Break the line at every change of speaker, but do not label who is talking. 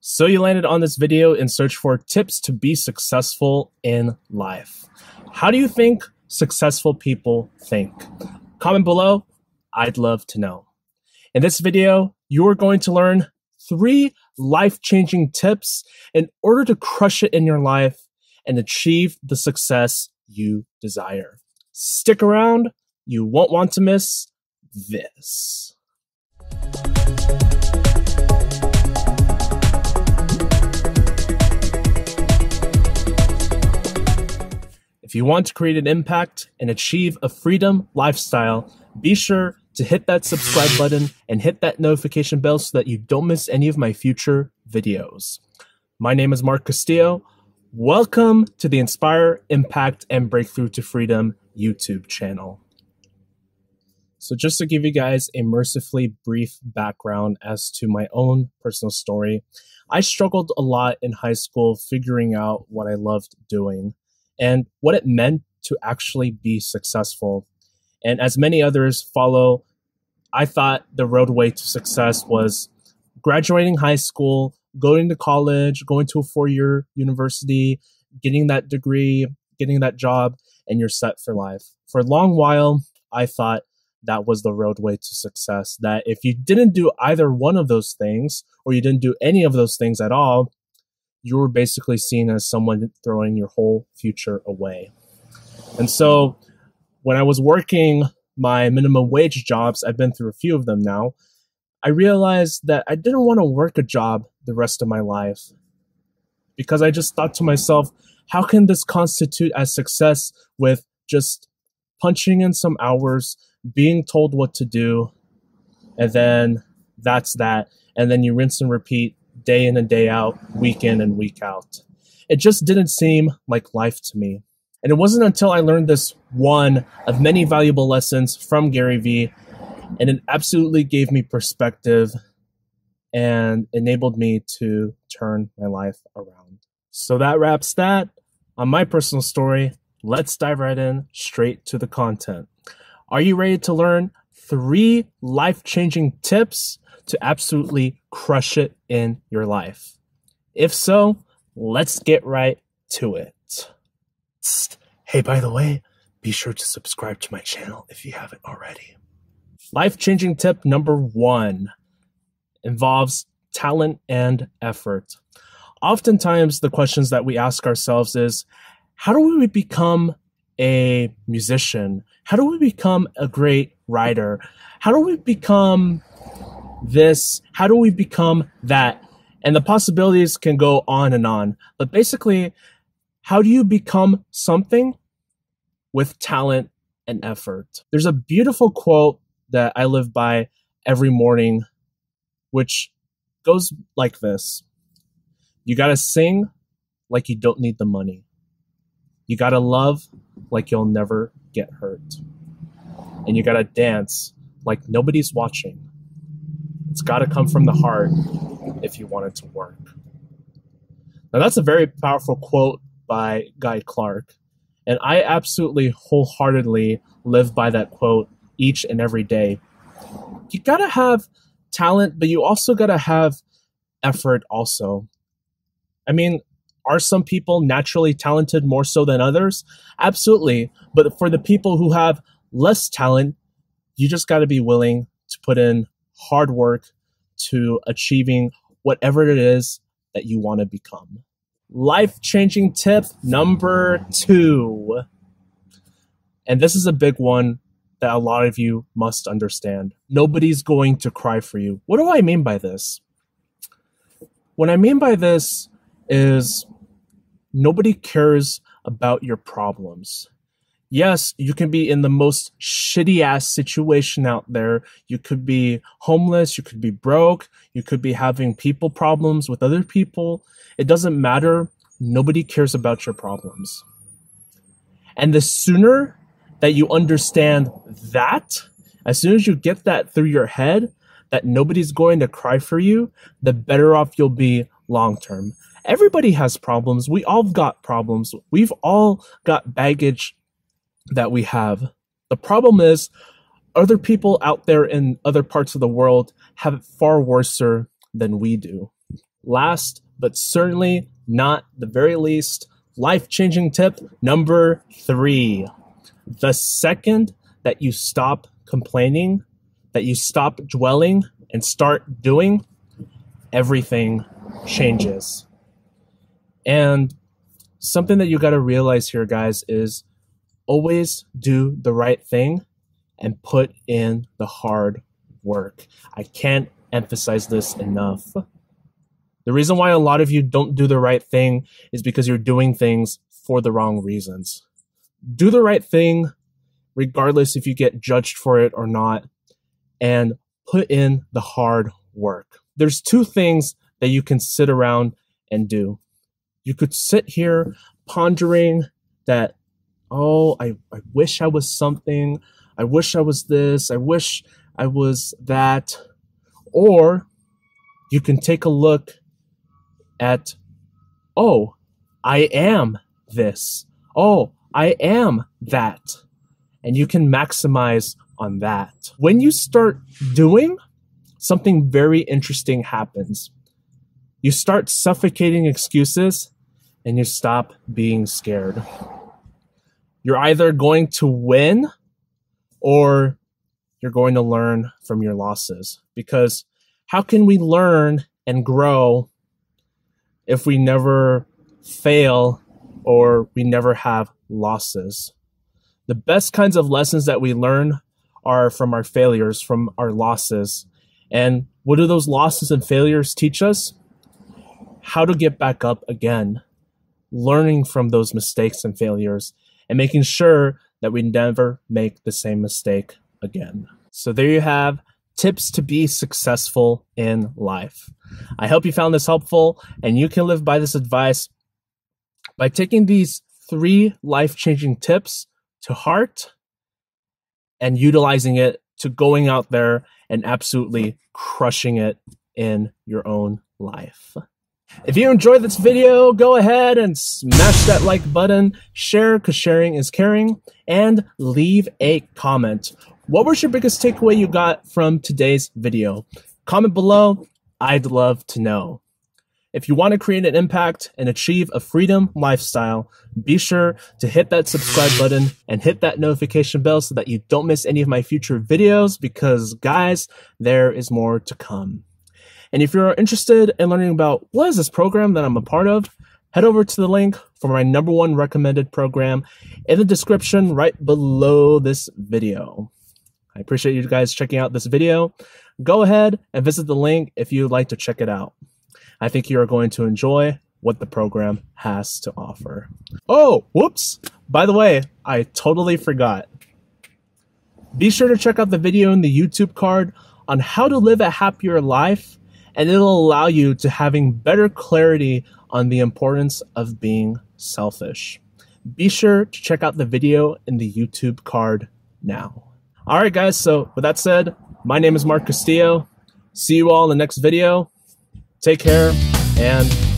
So you landed on this video in search for tips to be successful in life. How do you think successful people think? Comment below. I'd love to know. In this video, you're going to learn 3 life-changing tips in order to crush it in your life and achieve the success you desire. Stick around. You won't want to miss this. If you want to create an impact and achieve a freedom lifestyle, be sure to hit that subscribe button and hit that notification bell so that you don't miss any of my future videos. My name is Mark Castillo. Welcome to the Inspire, Impact, and Breakthrough to Freedom YouTube channel. So just to give you guys a mercifully brief background as to my own personal story, I struggled a lot in high school figuring out what I loved doing and what it meant to actually be successful. And as many others follow, I thought the roadway to success was graduating high school, going to college, going to a 4-year university, getting that degree, getting that job, and you're set for life. For a long while, I thought that was the roadway to success, that if you didn't do either one of those things, or you didn't do any of those things at all, you were basically seen as someone throwing your whole future away. And so when I was working my minimum wage jobs, I've been through a few of them now, I realized that I didn't want to work a job the rest of my life, because I just thought to myself, how can this constitute as success with just punching in some hours, being told what to do, and then that's that, and then you rinse and repeat day in and day out, week in and week out. It just didn't seem like life to me. And it wasn't until I learned this one of many valuable lessons from Gary Vee, and it absolutely gave me perspective and enabled me to turn my life around. So that wraps that on my personal story. Let's dive right in, straight to the content. Are you ready to learn 3 life-changing tips to absolutely crush it in your life? If so, let's get right to it. Hey, by the way, be sure to subscribe to my channel if you haven't already. Life-changing tip number 1 involves talent and effort. Oftentimes, the questions that we ask ourselves is, how do we become a musician? How do we become a great writer? How do we become this? How do we become that? And the possibilities can go on and on. But basically, how do you become something with talent and effort? There's a beautiful quote that I live by every morning, which goes like this. You gotta sing like you don't need the money. You gotta love like you'll never get hurt. And you gotta dance like nobody's watching. It's gotta come from the heart if you want it to work. Now that's a very powerful quote by Guy Clark, and I absolutely wholeheartedly live by that quote each and every day. You gotta have talent, but you also gotta have effort also. I mean, are some people naturally talented more so than others? Absolutely. But for the people who have less talent, you just gotta be willing to put in hard work to achieving whatever it is that you want to become. Life-changing tip number 2. And this is a big one that a lot of you must understand. Nobody's going to cry for you. What do I mean by this? What I mean by this is nobody cares about your problems. Yes, you can be in the most shitty-ass situation out there. You could be homeless, you could be broke, you could be having people problems with other people. It doesn't matter. Nobody cares about your problems. And the sooner that you understand that, as soon as you get that through your head, that nobody's going to cry for you, the better off you'll be long-term. Everybody has problems. We all got problems. We've all got baggage that we have. The problem is other people out there in other parts of the world have it far worse than we do. last but certainly not the very least, life-changing tip number 3. The second that you stop complaining, that you stop dwelling and start doing, everything changes. And something that you got to realize here, guys, is always do the right thing and put in the hard work. I can't emphasize this enough. The reason why a lot of you don't do the right thing is because you're doing things for the wrong reasons. Do the right thing, regardless if you get judged for it or not, and put in the hard work. There's 2 things that you can sit around and do. You could sit here pondering that, oh, I wish I was something. I wish I was this. I wish I was that. Or you can take a look at, oh, I am this. Oh, I am that. And you can maximize on that. When you start doing, something very interesting happens. You start suffocating excuses and you stop being scared. You're either going to win or you're going to learn from your losses. Because how can we learn and grow if we never fail or we never have losses? The best kinds of lessons that we learn are from our failures, from our losses. And what do those losses and failures teach us? How to get back up again, learning from those mistakes and failures, and making sure that we never make the same mistake again. So there you have tips to be successful in life. I hope you found this helpful, and you can live by this advice by taking these 3 life-changing tips to heart and utilizing it to going out there and absolutely crushing it in your own life. If you enjoyed this video, go ahead and smash that like button, share because sharing is caring, and leave a comment. What was your biggest takeaway you got from today's video? Comment below. I'd love to know. If you want to create an impact and achieve a freedom lifestyle, be sure to hit that subscribe button and hit that notification bell so that you don't miss any of my future videos, because guys, there is more to come. And if you're interested in learning about what is this program that I'm a part of, head over to the link for my #1 recommended program in the description right below this video. I appreciate you guys checking out this video. Go ahead and visit the link if you'd like to check it out. I think you are going to enjoy what the program has to offer. Oh, whoops. By the way, I totally forgot. Be sure to check out the video in the YouTube card on how to live a happier life, and it'll allow you to having better clarity on the importance of being selfish. Be sure to check out the video in the YouTube card now. All right, guys, so with that said, my name is Mark Castillo. See you all in the next video. Take care, and